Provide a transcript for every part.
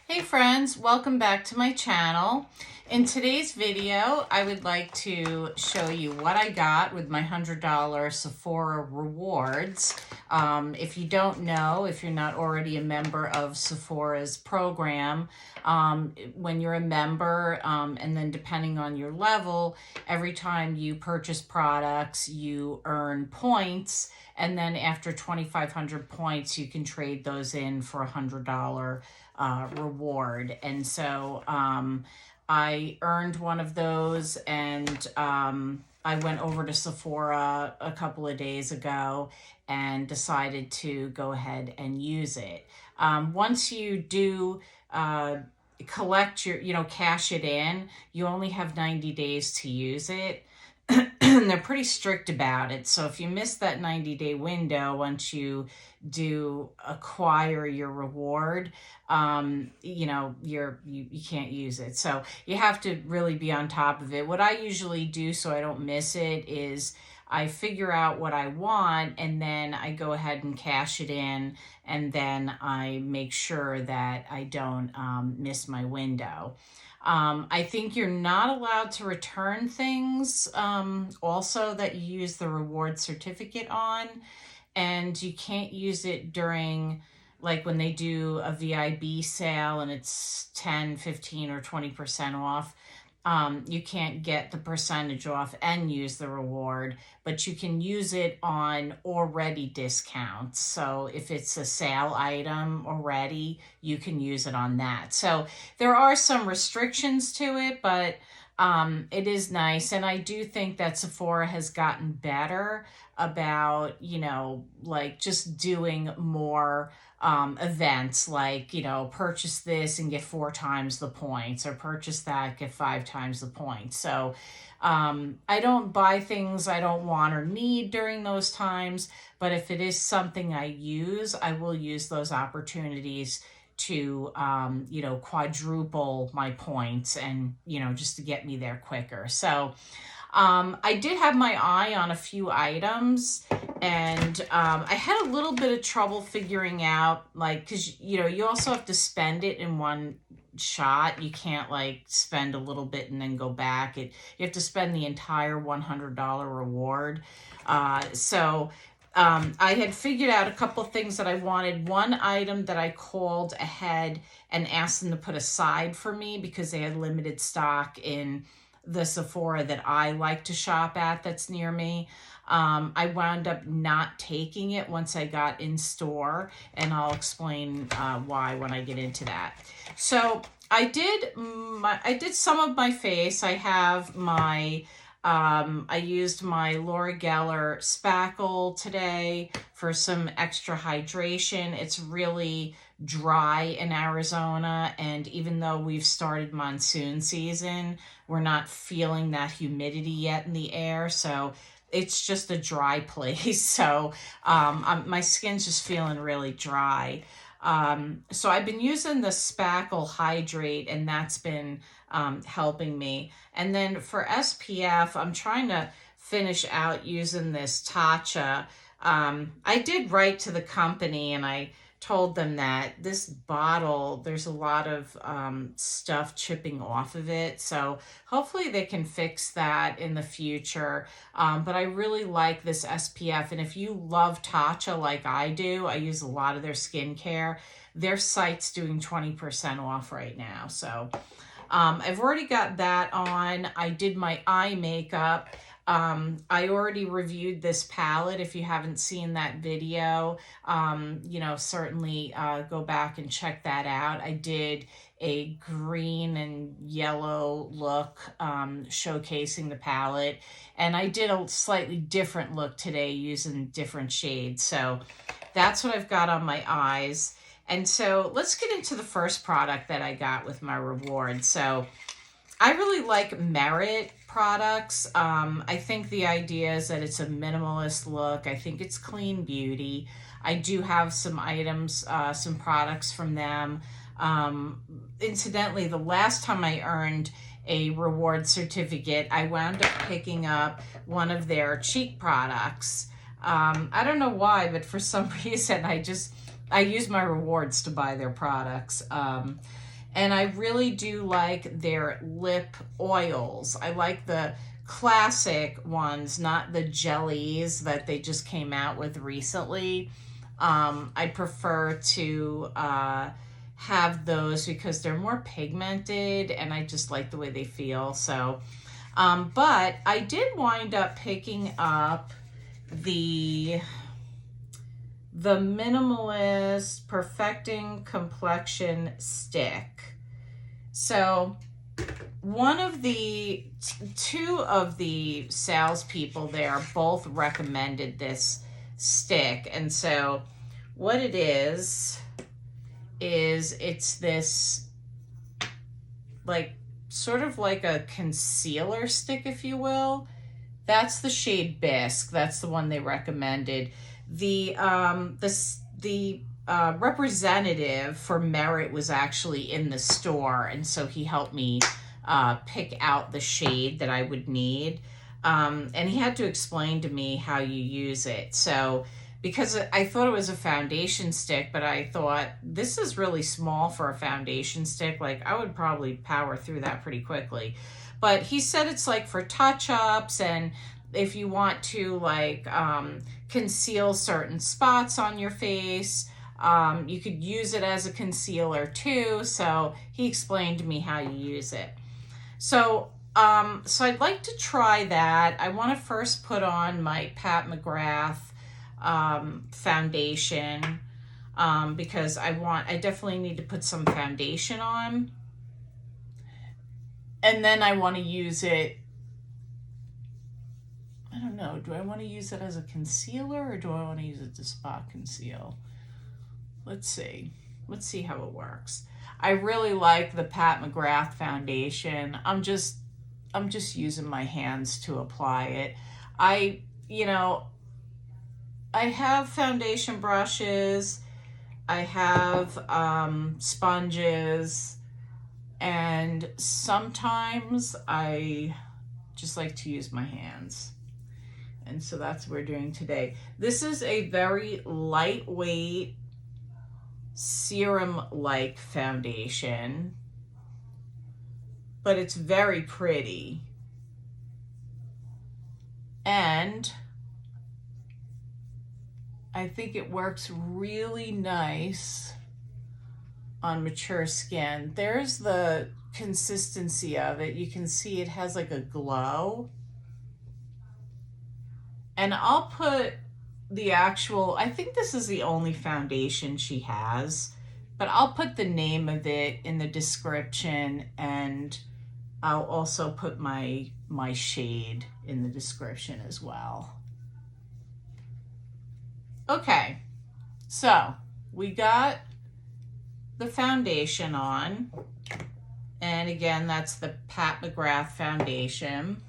Hey friends, welcome back to my channel. In today's video, I would like to show you what I got with my $100 Sephora rewards. If you don't know, if you're not already a member of Sephora's program, when you're a member, and then depending on your level, every time you purchase products, you earn points. And then after 2,500 points, you can trade those in for a $100 reward. And so I earned one of those, and I went over to Sephora a couple of days ago and decided to go ahead and use it. Once you do collect your, cash it in, you only have 90 days to use it. And they're pretty strict about it. So if you miss that 90-day window, once you do acquire your reward, you can't use it. So you have to really be on top of it. What I usually do so I don't miss it is I figure out what I want, and then I go ahead and cash it in, and then I make sure that I don't miss my window. I think you're not allowed to return things also that you use the reward certificate on, and you can't use it during, like, when they do a VIB sale and it's 10, 15, or 20% off. You can't get the percentage off and use the reward, but you can use it on already discounts. So if it's a sale item already, you can use it on that. So there are some restrictions to it, but it is nice. And I do think that Sephora has gotten better about, like just doing more events, like, purchase this and get 4 times the points, or purchase that, get 5 times the points. So I don't buy things I don't want or need during those times, but if it is something I use, I will use those opportunities to, quadruple my points and, just to get me there quicker. So I did have my eye on a few items, and I had a little bit of trouble figuring out, like, because, you also have to spend it in one shot. You can't, like, spend a little bit and then go back. You have to spend the entire $100 reward. So I had figured out a couple things that I wanted. One item that I called ahead and asked them to put aside for me because they had limited stock in the Sephora that I like to shop at that's near me. I wound up not taking it once I got in store, and I'll explain why when I get into that. So I did some of my face. I have my I used my Laura Geller spackle today for some extra hydration. It's really dry in Arizona, and even though we've started monsoon season, we're not feeling that humidity yet in the air, so it's just a dry place. So my skin's just feeling really dry. So I've been using the spackle hydrate, and that's been helping me. And then for SPF, I'm trying to finish out using this Tatcha. I did write to the company, and I told them that this bottle, there's a lot of stuff chipping off of it. So hopefully they can fix that in the future. But I really like this SPF. And if you love Tatcha like I do, I use a lot of their skincare. Their site's doing 20% off right now. So I've already got that on. I did my eye makeup. I already reviewed this palette. If you haven't seen that video, certainly go back and check that out. I did a green and yellow look showcasing the palette, and I did a slightly different look today using different shades. So that's what I've got on my eyes. And so let's get into the first product that I got with my reward. So I really like Merit products. I think the idea is that it's a minimalist look. I think it's clean beauty. I do have some items, some products from them. Incidentally, the last time I earned a reward certificate, I wound up picking up one of their cheek products. I don't know why, but for some reason I use my rewards to buy their products. And I really do like their lip oils. I like the classic ones, not the jellies that they just came out with recently. I prefer to have those because they're more pigmented and I just like the way they feel. So, but I did wind up picking up the Minimalist Perfecting Complexion Stick. So one of the two of the salespeople there both recommended this stick, and so what it is it's this like sort of like a concealer stick, if you will. That's the shade Bisque. That's the one they recommended. The representative for Merit was actually in the store, and so he helped me pick out the shade that I would need. And he had to explain to me how you use it. So, because I thought it was a foundation stick, but I thought this is really small for a foundation stick. Like, I would probably power through that pretty quickly. But he said it's like for touch-ups, and if you want to like conceal certain spots on your face, you could use it as a concealer too. So he explained to me how you use it. So I'd like to try that. I want to first put on my Pat McGrath foundation because I definitely need to put some foundation on. And then I want to use it, I don't know, do I want to use it as a concealer or do I want to use it to spot conceal? Let's see. Let's see how it works. I really like the Pat McGrath foundation. I'm just using my hands to apply it. I have foundation brushes. I have sponges. And sometimes I just like to use my hands. And so that's what we're doing today. This is a very lightweight serum-like foundation, but it's very pretty. And I think it works really nice on mature skin. There's the consistency of it. You can see it has like a glow. And I'll put the actual, I think this is the only foundation she has, but I'll put the name of it in the description, and I'll also put my shade in the description as well. Okay, so we got the foundation on, and again, that's the Pat McGrath foundation.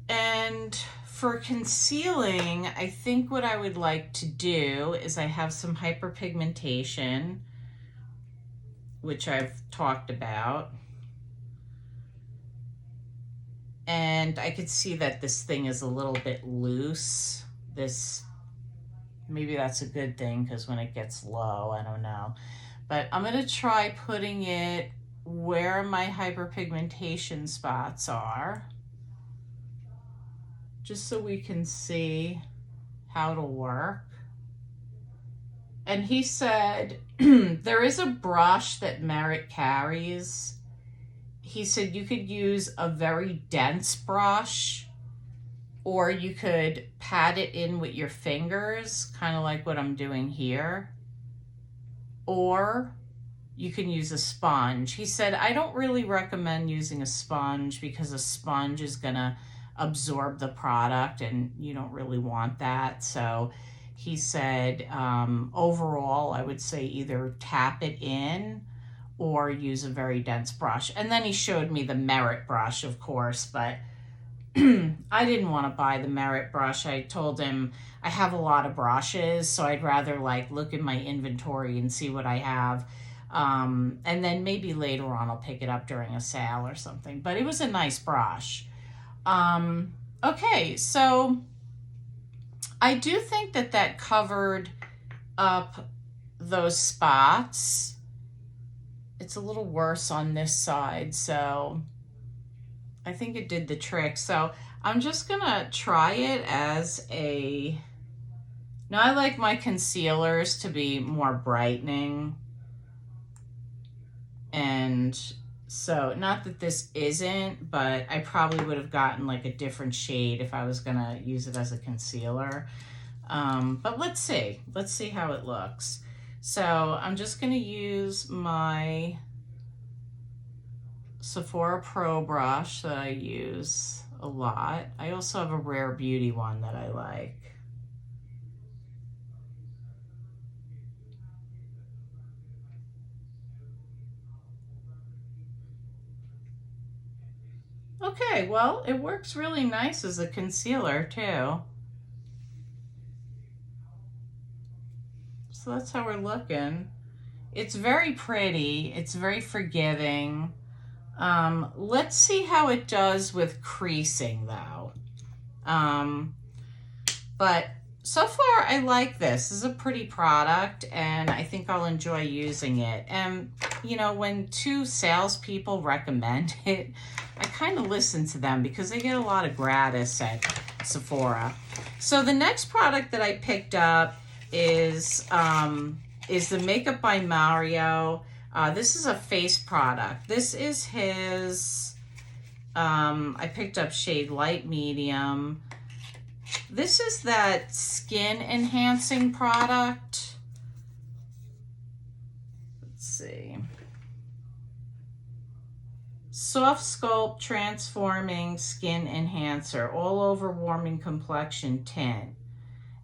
And for concealing, I think what I would like to do is I have some hyperpigmentation, which I've talked about. And I could see that this thing is a little bit loose. Maybe that's a good thing because when it gets low, I don't know. But I'm going to try putting it where my hyperpigmentation spots are, just so we can see how to work. And he said there is a brush that Merit carries. He said you could use a very dense brush, or you could pat it in with your fingers, kind of like what I'm doing here. Or you can use a sponge. He said, I don't really recommend using a sponge because a sponge is gonna absorb the product and you don't really want that. So he said, overall, I would say either tap it in or use a very dense brush. And then he showed me the Merit brush, of course, but I didn't want to buy the Merit brush. I told him I have a lot of brushes, so I'd rather like look in my inventory and see what I have. And then maybe later on I'll pick it up during a sale or something. But it was a nice brush. Okay, so I do think that covered up those spots. It's a little worse on this side, so I think it did the trick. So I'm just gonna try it as a, now I like my concealers to be more brightening. And so, not that this isn't, but I probably would have gotten like a different shade if I was gonna use it as a concealer. But let's see how it looks. So I'm just gonna use my Sephora Pro brush that I use a lot. I also have a Rare Beauty one that I like. Okay, well, it works really nice as a concealer too. So that's how we're looking. It's very pretty. It's very forgiving. Let's see how it does with creasing though. But so far I like this. This is a pretty product and I think I'll enjoy using it. And you know, when two salespeople recommend it, I kind of listen to them because they get a lot of gratis at Sephora. So the next product that I picked up is the Makeup by Mario. This is a face product. This is his, I picked up shade light medium. This is that skin enhancing product. Let's see. Soft Sculpt Transforming Skin Enhancer, All Over Warming Complexion Tint.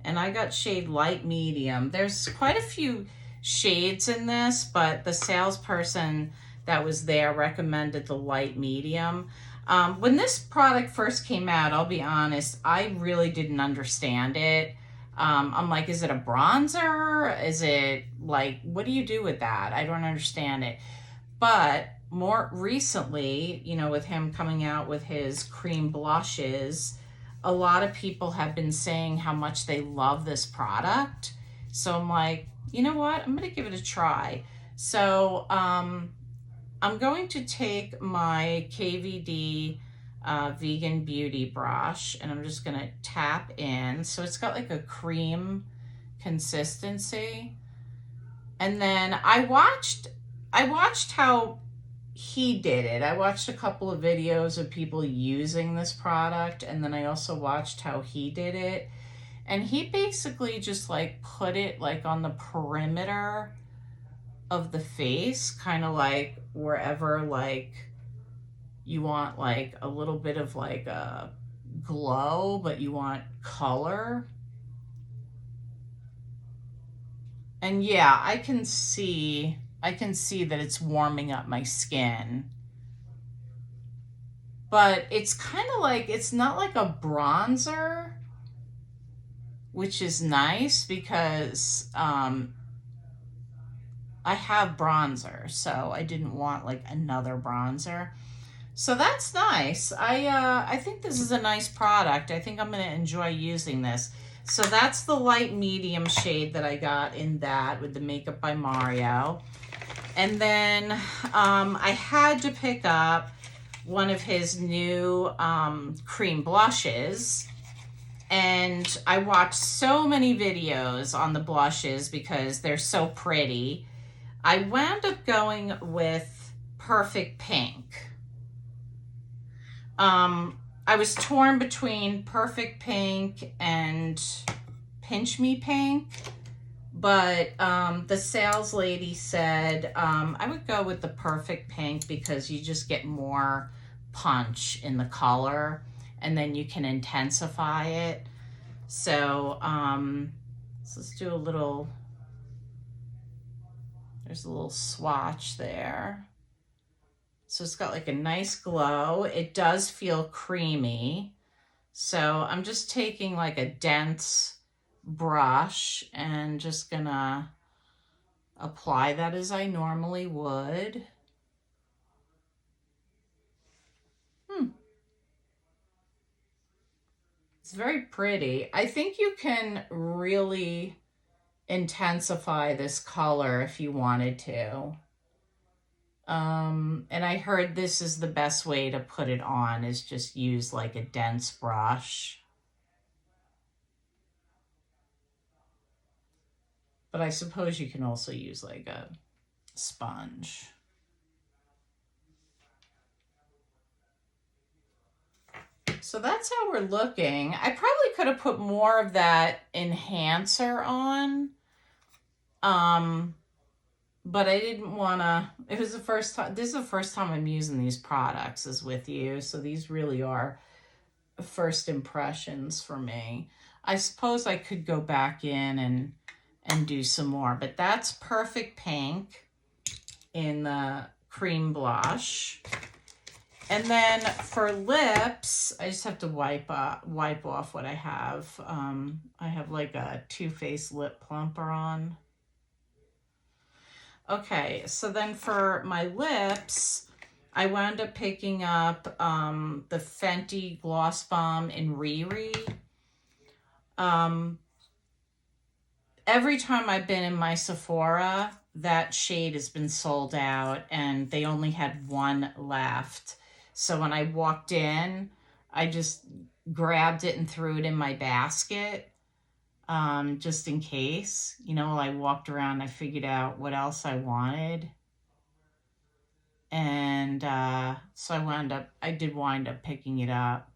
And I got shade light medium. There's quite a few shades in this, but the salesperson that was there recommended the light medium. When this product first came out, I'll be honest, I really didn't understand it. I'm like, is it a bronzer? Is it like, what do you do with that? I don't understand it. But more recently, you know, with him coming out with his cream blushes, a lot of people have been saying how much they love this product. So I'm like, you know what? I'm going to give it a try. So I'm going to take my KVD Vegan Beauty brush and I'm just going to tap in. So it's got like a cream consistency. And then I watched how he did it. I watched a couple of videos of people using this product, and then I also watched how he did it. And he basically just like put it like on the perimeter of the face, kind of like wherever like you want like a little bit of like a glow, but you want color. And yeah, I can see that it's warming up my skin. But it's kind of like, it's not like a bronzer, which is nice because I have bronzer, so I didn't want like another bronzer. So that's nice. I think this is a nice product. I think I'm going to enjoy using this. So that's the light medium shade that I got in that with the Makeup by Mario. And then I had to pick up one of his new cream blushes. And I watched so many videos on the blushes because they're so pretty. I wound up going with Perfect Pink. I was torn between Perfect Pink and Pinch Me Pink, but the sales lady said I would go with the Perfect Pink because you just get more punch in the color and then you can intensify it. So let's do a little, there's a little swatch there. So it's got like a nice glow. It does feel creamy. So I'm just taking like a dense brush and just gonna apply that as I normally would. It's very pretty. I think you can really intensify this color if you wanted to. And I heard this is the best way to put it on, is just use like a dense brush. But I suppose you can also use like a sponge. So that's how we're looking. I probably could have put more of that enhancer on. But I didn't want to, it was the first time, this is the first time I'm using these products is with you. So these really are first impressions for me. I suppose I could go back in and do some more, but that's Perfect Pink in the cream blush. And then for lips, I just have to wipe off what I have. I have like a Too Faced lip plumper on. Okay, so then for my lips, I wound up picking up the Fenty Gloss Bomb in Riri. Every time I've been in my Sephora, that shade has been sold out and they only had one left. So when I walked in, I just grabbed it and threw it in my basket. Just in case, you know, while I walked around, I figured out what else I wanted. And so I did wind up picking it up.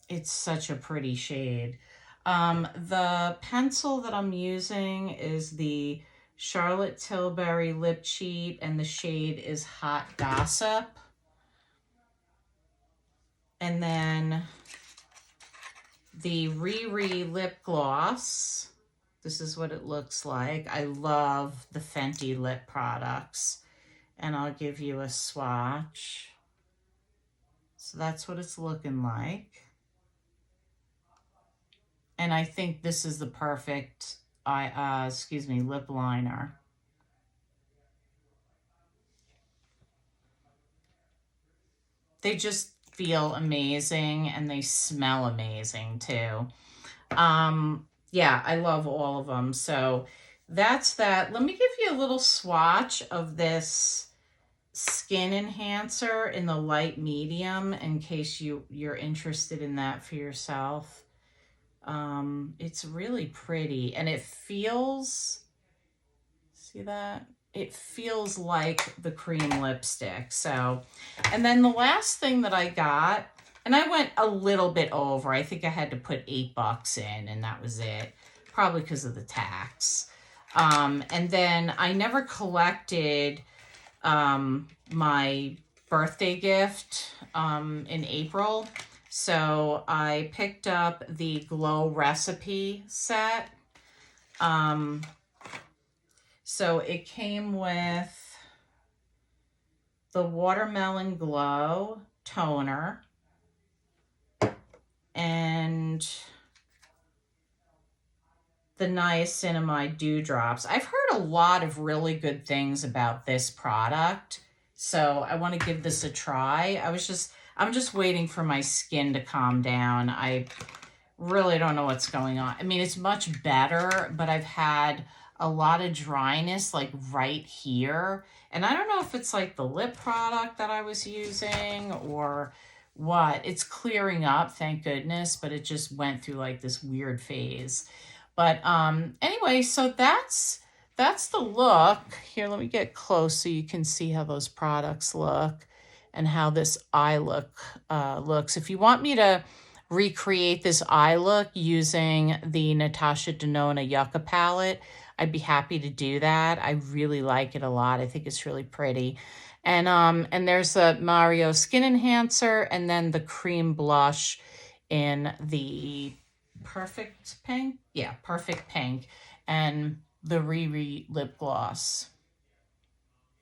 It's such a pretty shade. The pencil that I'm using is the Charlotte Tilbury Lip Cheat, and the shade is Hot Gossip. And then the Riri lip gloss. This is what it looks like. I love the Fenty lip products. And I'll give you a swatch. So that's what it's looking like. And I think this is the perfect, lip liner. They just feel amazing and they smell amazing too. Yeah, I love all of them. So that's that. Let me give you a little swatch of this skin enhancer in the light medium in case you're interested in that for yourself. It's really pretty and it feels, see that? It feels like the cream lipstick. So, and then the last thing that I got, and I went a little bit over, I think I had to put $8 in and that was it, probably because of the tax. And then I never collected my birthday gift in April. So I picked up the Glow Recipe set. So it came with the Watermelon Glow toner and the niacinamide dewdrops. I've heard a lot of really good things about this product, so I want to give this a try. I'm just waiting for my skin to calm down. I really don't know what's going on. I mean, it's much better, but I've had a lot of dryness like right here. And I don't know if it's like the lip product that I was using or what. It's clearing up, thank goodness, but it just went through like this weird phase. But anyway, so that's the look. Here, let me get close so you can see how those products look and how this eye look looks. If you want me to recreate this eye look using the Natasha Denona Yucca palette, I'd be happy to do that. I really like it a lot. I think it's really pretty. And there's a Mario Skin Enhancer and then the cream blush in the Perfect Pink. Yeah, Perfect Pink. And the Riri lip gloss,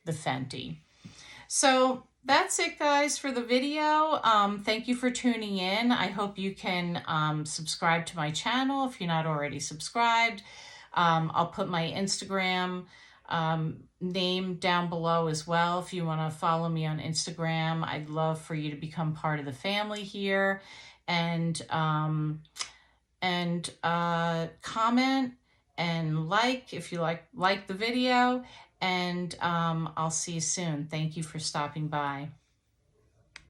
the Fenty. So that's it, guys, for the video. Thank you for tuning in. I hope you can subscribe to my channel if you're not already subscribed. I'll put my Instagram name down below as well if you want to follow me on Instagram. I'd love for you to become part of the family here. And and comment and like if you like the video. And I'll see you soon. Thank you for stopping by.